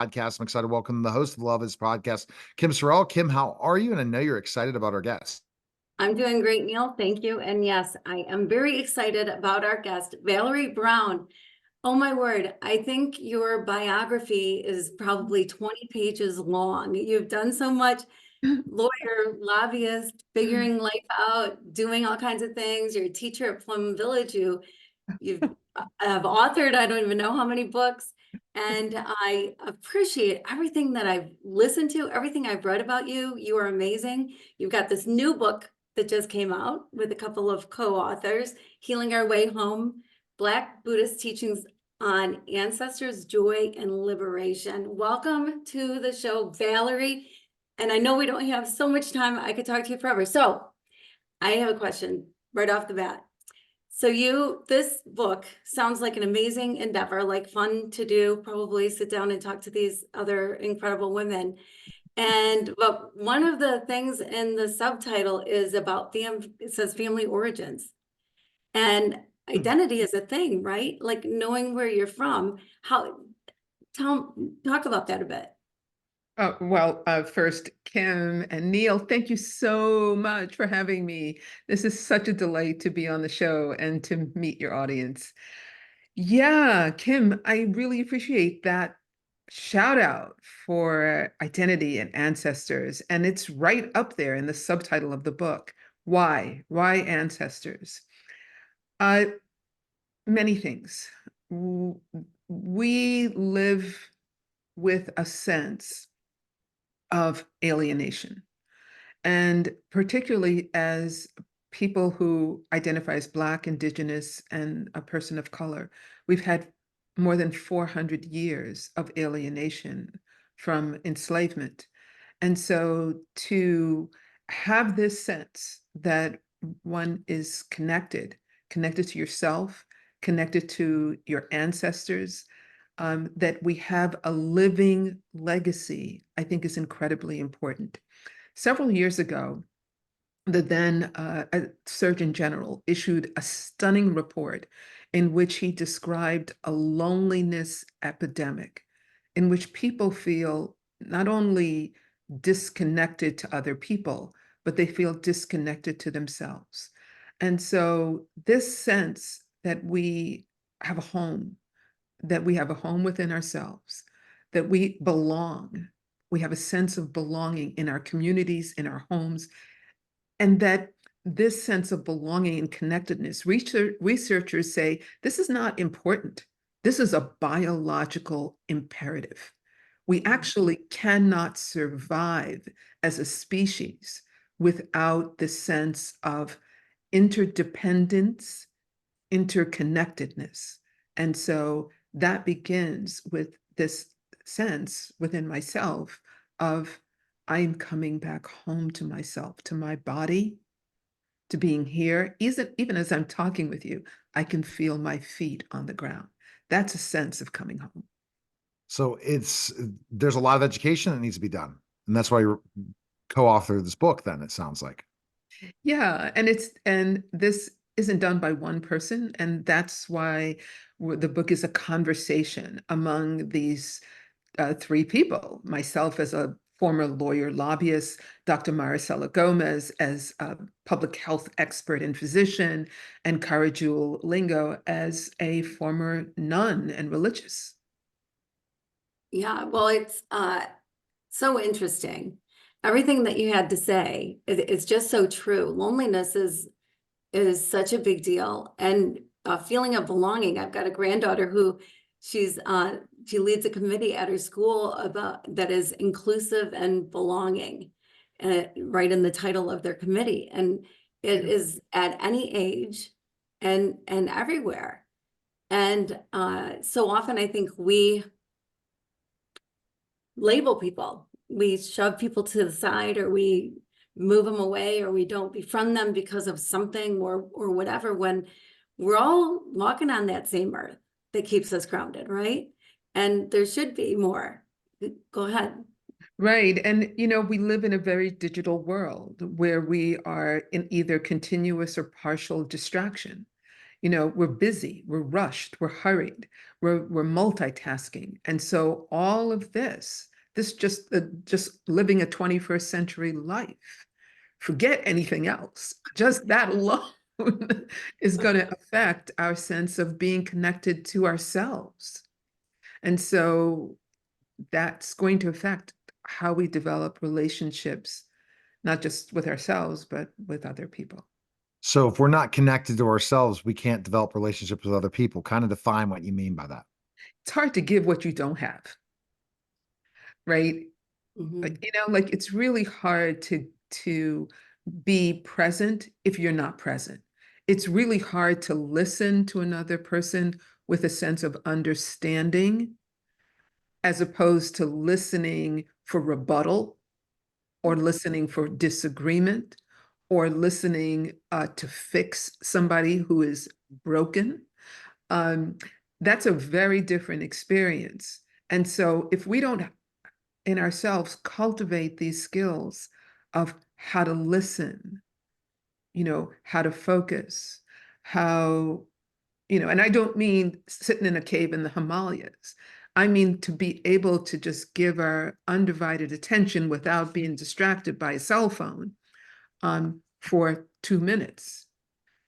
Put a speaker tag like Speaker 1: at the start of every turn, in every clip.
Speaker 1: podcast. I'm excited to welcome the host of the Love Is podcast, Kim Sorrelle. Kim, how are you? And I know you're excited about our guest.
Speaker 2: I'm doing great, Neil. Thank you. And yes, I am very excited about our guest, Valerie Brown. Oh my word, I think your biography is probably 20 pages long. You've done so much: lawyer, lobbyist, figuring life out, doing all kinds of things. You're a teacher at Plum Village. You've have authored, I don't even know how many books. And I appreciate everything that I've listened to, everything I've read about you. You are amazing. You've got this new book that just came out with a couple of co-authors, Healing Our Way Home, Black Buddhist Teachings on Ancestors, Joy, and Liberation. Welcome to the show, Valerie. And I know we don't have so much time. I could talk to you forever. So I have a question right off the bat. So this book sounds like an amazing endeavor, like fun to do, probably sit down and talk to these other incredible women. But one of the things in the subtitle is about it says family origins, and identity is a thing, right? Like knowing where you're from. Talk about that a bit.
Speaker 3: First, Kim and Neil, thank you so much for having me. This is such a delight to be on the show and to meet your audience. Yeah, Kim, I really appreciate that shout out for identity and ancestors. And it's right up there in the subtitle of the book. Why? Why ancestors? Uh, Many things. We live with a sense of alienation. And particularly as people who identify as Black, Indigenous, and a person of color, we've had more than 400 years of alienation from enslavement. And so to have this sense that one is connected to yourself, connected to your ancestors, that we have a living legacy, I think is incredibly important. Several years ago, the then Surgeon General issued a stunning report in which he described a loneliness epidemic in which people feel not only disconnected to other people, but they feel disconnected to themselves. And so this sense that we have a home, within ourselves, that we belong. We have a sense of belonging in our communities, in our homes, and that this sense of belonging and connectedness, researchers say this is not important. This is a biological imperative. We actually cannot survive as a species without the sense of interdependence, interconnectedness. And so that begins with this sense within myself of I'm coming back home to myself, to my body, to being here. Even as I'm talking with you, I can feel my feet on the ground. That's a sense of coming home.
Speaker 1: So there's a lot of education that needs to be done. And that's why you co-authored this book, then it sounds like.
Speaker 3: Yeah, and this isn't done by one person, and that's why the book is a conversation among these three people: myself as a former lawyer lobbyist, Dr. Maricela Gomez as a public health expert and physician, and Karajul Lingo as a former nun and religious.
Speaker 2: Yeah, well, it's so interesting. Everything that you had to say is just so true. Loneliness is such a big deal, and a feeling of belonging. I've got a granddaughter who she leads a committee at her school about that is inclusive and belonging, right in the title of their committee, and it is at any age and everywhere. And so often I think we label people. We shove people to the side, or we move them away, or we don't befriend them because of something or whatever, when we're all walking on that same earth that keeps us grounded, right? And there should be more. Go ahead.
Speaker 3: Right. And, we live in a very digital world where we are in either continuous or partial distraction. We're busy, we're rushed, we're hurried, we're multitasking. And so all of this just living a 21st century life, forget anything else, just that alone is going to affect our sense of being connected to ourselves. And so that's going to affect how we develop relationships, not just with ourselves, but with other people.
Speaker 1: So if we're not connected to ourselves, we can't develop relationships with other people. Kind of define what you mean by that.
Speaker 3: It's hard to give what you don't have, right?
Speaker 2: Mhm.
Speaker 3: Like it's really hard to be present if you're not present. It's really hard to listen to another person with a sense of understanding, as opposed to listening for rebuttal or listening for disagreement or listening to fix somebody who is broken. That's a very different experience. And so if we don't in ourselves cultivate these skills of how to listen, how to focus, how, and I don't mean sitting in a cave in the Himalayas. I mean to be able to just give our undivided attention without being distracted by a cell phone for 2 minutes.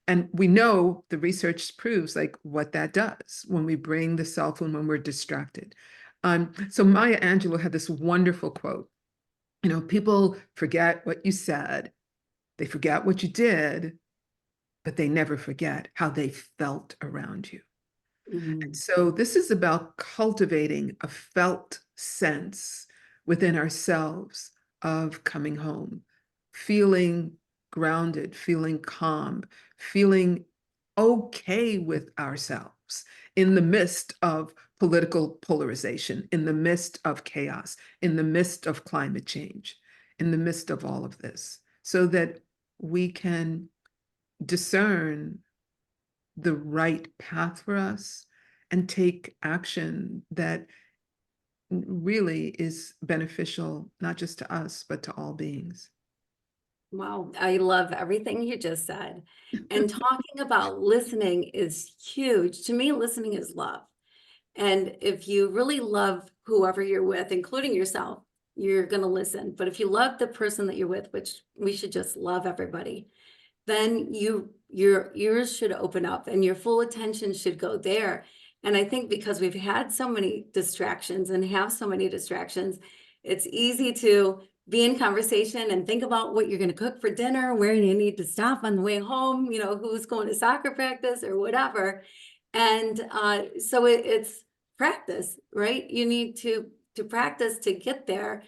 Speaker 3: And we know the research proves like what that does when we bring the cell phone when we're distracted. So Maya Angelou had this wonderful quote. People forget what you said, they forget what you did, but they never forget how they felt around you.
Speaker 2: Mhm.
Speaker 3: So this is about cultivating a felt sense within ourselves of coming home, feeling grounded, feeling calm, feeling okay with ourselves in the midst of political polarization, in the midst of chaos, in the midst of climate change, in the midst of all of this, so that we can discern the right path for us and take action that really is beneficial, not just to us, but to all beings.
Speaker 2: Wow, I love everything you just said. And talking about listening is huge. To me, listening is love. And if you really love whoever you're with, including yourself, you're going to listen. But if you love the person that you're with, which we should just love everybody, then your ears should open up and your full attention should go there. And I think because we've had so many distractions and have so many distractions, it's easy to be in conversation and think about what you're going to cook for dinner, where you need to stop on the way home, who's going to soccer practice or whatever. And so it's practice, right? You need to practice to get there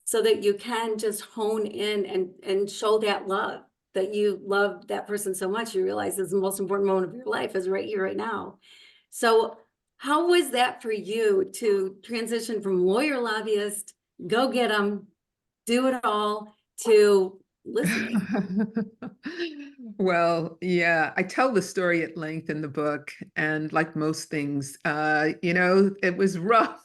Speaker 2: so that you can just hone in and show that love, that you love that person so much you realize is the most important moment of your life is right here, right now. So how was that for you to transition from lawyer lobbyist, go get them, do it all, to listening?
Speaker 3: Well, yeah, I tell the story at length in the book, and like most things, it was rough.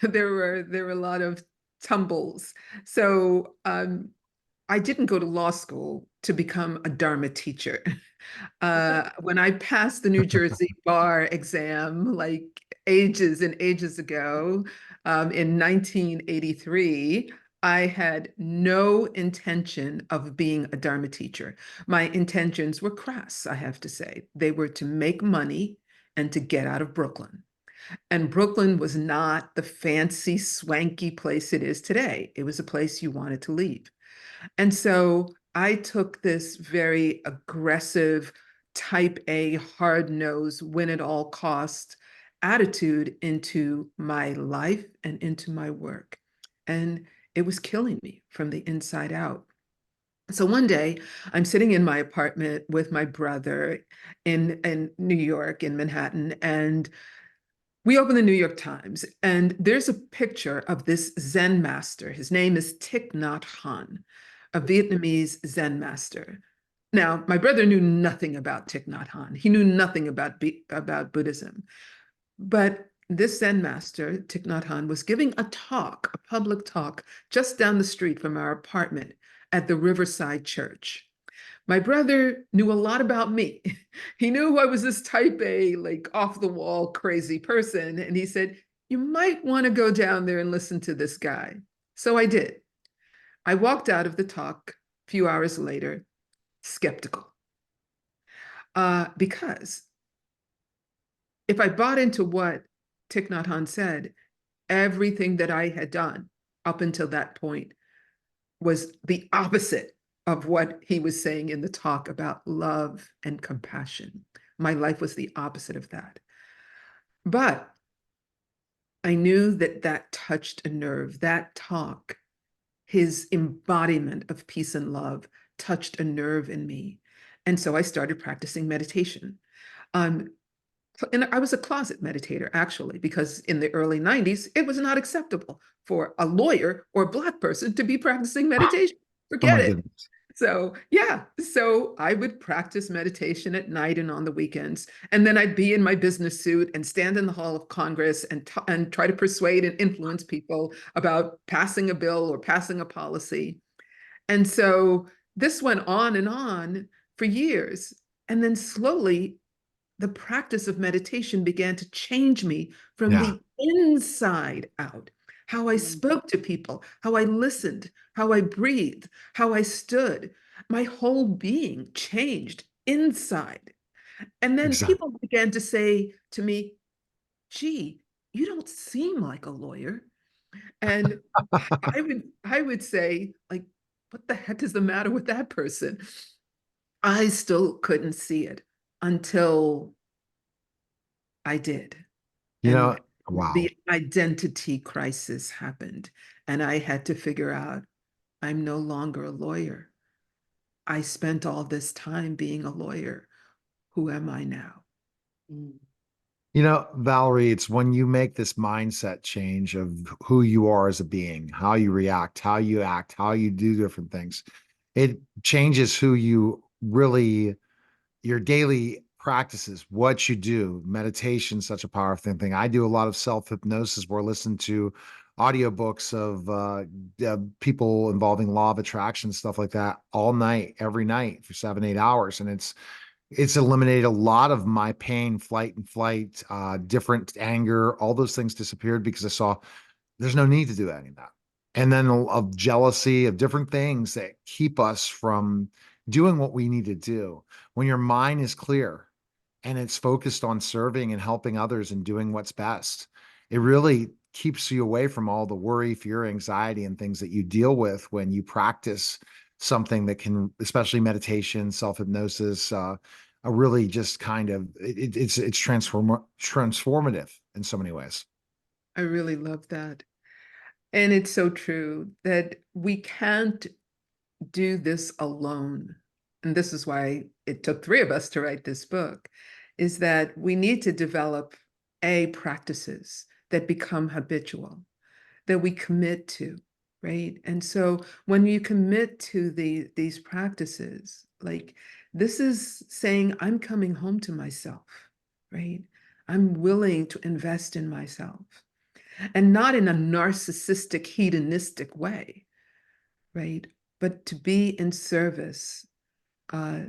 Speaker 3: There were a lot of tumbles. So I didn't go to law school to become a Dharma teacher. When I passed the New Jersey bar exam, like ages and ages ago, in 1983, I had no intention of being a Dharma teacher. My intentions were crass, I have to say. They were to make money and to get out of Brooklyn. And Brooklyn was not the fancy, swanky place it is today. It was a place you wanted to leave. And so I took this very aggressive, type A, hard-nosed, win at all cost attitude into my life and into my work. And it was killing me from the inside out. So one day I'm sitting in my apartment with my brother in New York, in Manhattan, and we open the New York Times, and there's a picture of this Zen master. His name is Thich Nhat Hanh, a Vietnamese Zen master. Now, my brother knew nothing about Thich Nhat Hanh. He knew nothing about Buddhism. But this Zen master, Thich Nhat Hanh, was giving a talk, a public talk, just down the street from our apartment at the Riverside Church. My brother knew a lot about me. He knew I was this type A, like off the wall, crazy person. And he said, you might want to go down there and listen to this guy. So I did. I walked out of the talk a few hours later, skeptical. Because if I bought into what Thich Nhat Hanh said, everything that I had done up until that point was the opposite of what he was saying in the talk about love and compassion. My life was the opposite of that. But I knew that that touched a nerve. That talk, his embodiment of peace and love, touched a nerve in me. And so I started practicing meditation. And I was a closet meditator, actually, because in the early 90s, it was not acceptable for a lawyer or a Black person to be practicing meditation.
Speaker 1: Oh my
Speaker 3: Forget it.
Speaker 1: goodness.
Speaker 3: So, yeah, so I would practice meditation at night and on the weekends. And then I'd be in my business suit and stand in the Hall of Congress and try to persuade and influence people about passing a bill or passing a policy. And so this went on and on for years. And then slowly, the practice of meditation began to change me from
Speaker 1: Yeah,
Speaker 3: the inside out. How I spoke to people, how I listened, how I breathed, how I stood. My whole being changed inside. And then
Speaker 1: exactly.
Speaker 3: people began to say to me, gee, you don't seem like a lawyer. And I would say, like, what the heck is the matter with that person? I still couldn't see it until I did.
Speaker 1: You know,
Speaker 3: And
Speaker 1: wow.
Speaker 3: the identity crisis happened. And I had to figure out I'm no longer a lawyer. I spent all this time being a lawyer. Who am I now?
Speaker 2: Mm.
Speaker 1: You know, Valerie, it's when you make this mindset change of who you are as a being, how you react, how you act, how you do different things. It changes who you really, your daily practices, what you do. Meditation, such a powerful thing. I do a lot of self-hypnosis where I listen to audiobooks of people involving law of attraction, stuff like that, all night, every night for 7, 8 hours. And it's eliminated a lot of my pain, flight and flight, different anger, all those things disappeared because I saw there's no need to do any of that. And then of jealousy, of different things that keep us from doing what we need to do. When your mind is clear and it's focused on serving and helping others and doing what's best, it really keeps you away from all the worry, fear, anxiety, and things that you deal with when you practice something that can, especially meditation, self-hypnosis, really just kind of it's transformative in so many ways.
Speaker 3: I really love that. And it's so true that we can't do this alone. And this is why it took three of us to write this book, is that we need to develop practices that become habitual, that we commit to, right? And so when you commit to these practices, like this is saying, I'm coming home to myself, right? I'm willing to invest in myself and not in a narcissistic, hedonistic way, right? But to be in service uh,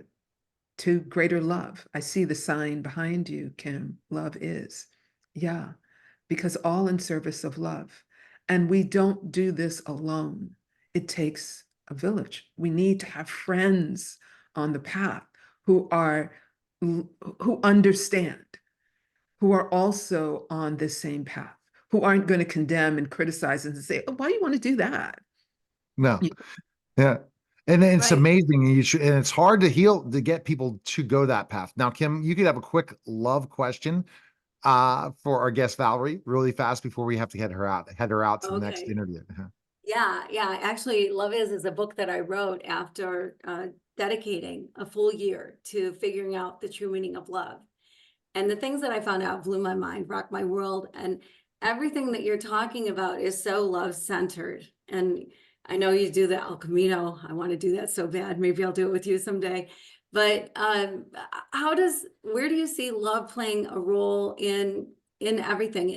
Speaker 3: to greater love. I see the sign behind you, Kim. Love is. Yeah, because all in service of love. And we don't do this alone. It takes a village. We need to have friends on the path who who understand, who are also on this same path, who aren't going to condemn and criticize and say, oh, why do you want to do that?
Speaker 1: No, yeah. And it's
Speaker 2: Right.
Speaker 1: amazing. And it's hard to heal, to get people to go that path. Now, Kim, you could have a quick love question for our guest Valerie really fast before we have to head her out to the next
Speaker 2: Okay.
Speaker 1: interview.
Speaker 2: Yeah, yeah. Actually, Love is a book that I wrote after dedicating a full year to figuring out the true meaning of love. And the things that I found out blew my mind, rocked my world. And everything that you're talking about is so love-centered. And I know you do the El Camino. I want to do that so bad. Maybe I'll do it with you someday. But where do you see love playing a role in everything,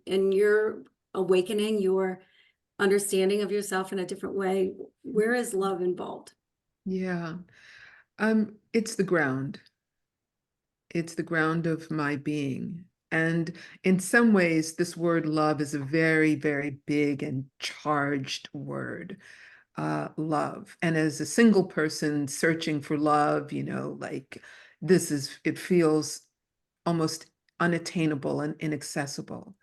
Speaker 2: in your awakening, your understanding of yourself in a different way? Where is love involved?
Speaker 3: Yeah. It's the ground. It's the ground of my being. And in some ways, this word love is a very, very big and charged word, love. And as a single person searching for love, like it feels almost unattainable and inaccessible.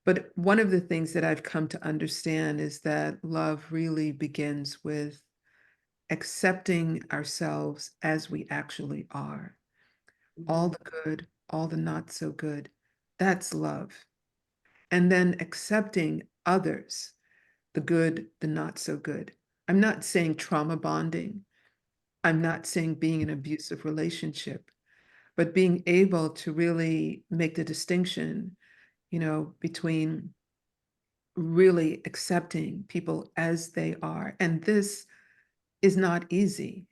Speaker 3: But one of the things that I've come to understand is that love really begins with accepting ourselves as we actually are. All the good, all the not so good. That's love. And then accepting others, the good, the not so good. I'm not saying trauma bonding. I'm not saying being in an abusive relationship, but being able to really make the distinction, between really accepting people as they are. And this is not easy.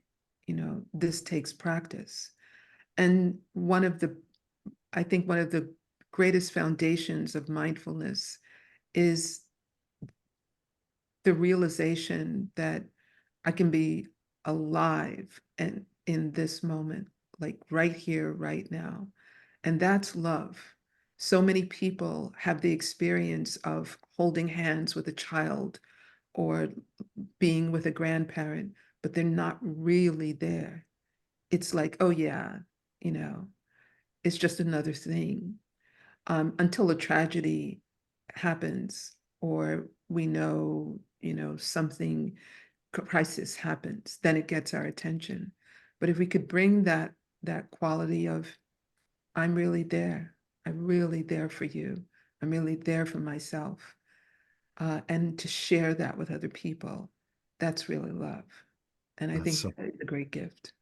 Speaker 3: This takes practice. And I think one of the greatest foundations of mindfulness is the realization that I can be alive and in this moment, like right here, right now. And that's love. So many people have the experience of holding hands with a child or being with a grandparent, but they're not really there. It's like, oh yeah, you know, it's just another thing, until a tragedy happens or we know, something crisis happens, then it gets our attention. But if we could bring that quality of, I'm really there, I'm really there for you, I'm really there for myself, and to share that with other people, that's really love. And I
Speaker 1: That's
Speaker 3: think
Speaker 1: so,
Speaker 3: that is a great gift.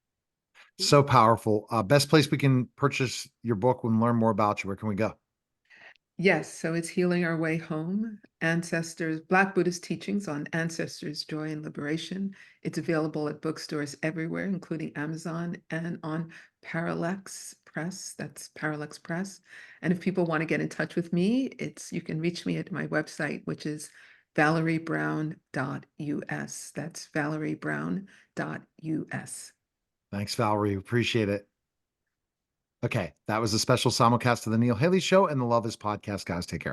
Speaker 1: so powerful. Best place we can purchase your book and learn more about you. Where can we go?
Speaker 3: Yes, so it's Healing Our Way Home, Ancestors, Black Buddhist Teachings on Ancestors, Joy and Liberation. It's available at bookstores everywhere, including Amazon and on Parallax Press. That's Parallax Press. And if people want to get in touch with me, you can reach me at my website, which is valeriebrown.us. That's valeriebrown.us.
Speaker 1: Thanks, Valerie. Appreciate it. Okay, that was a special simulcast of the Neil Haley Show and the Love Is podcast, guys. Take care.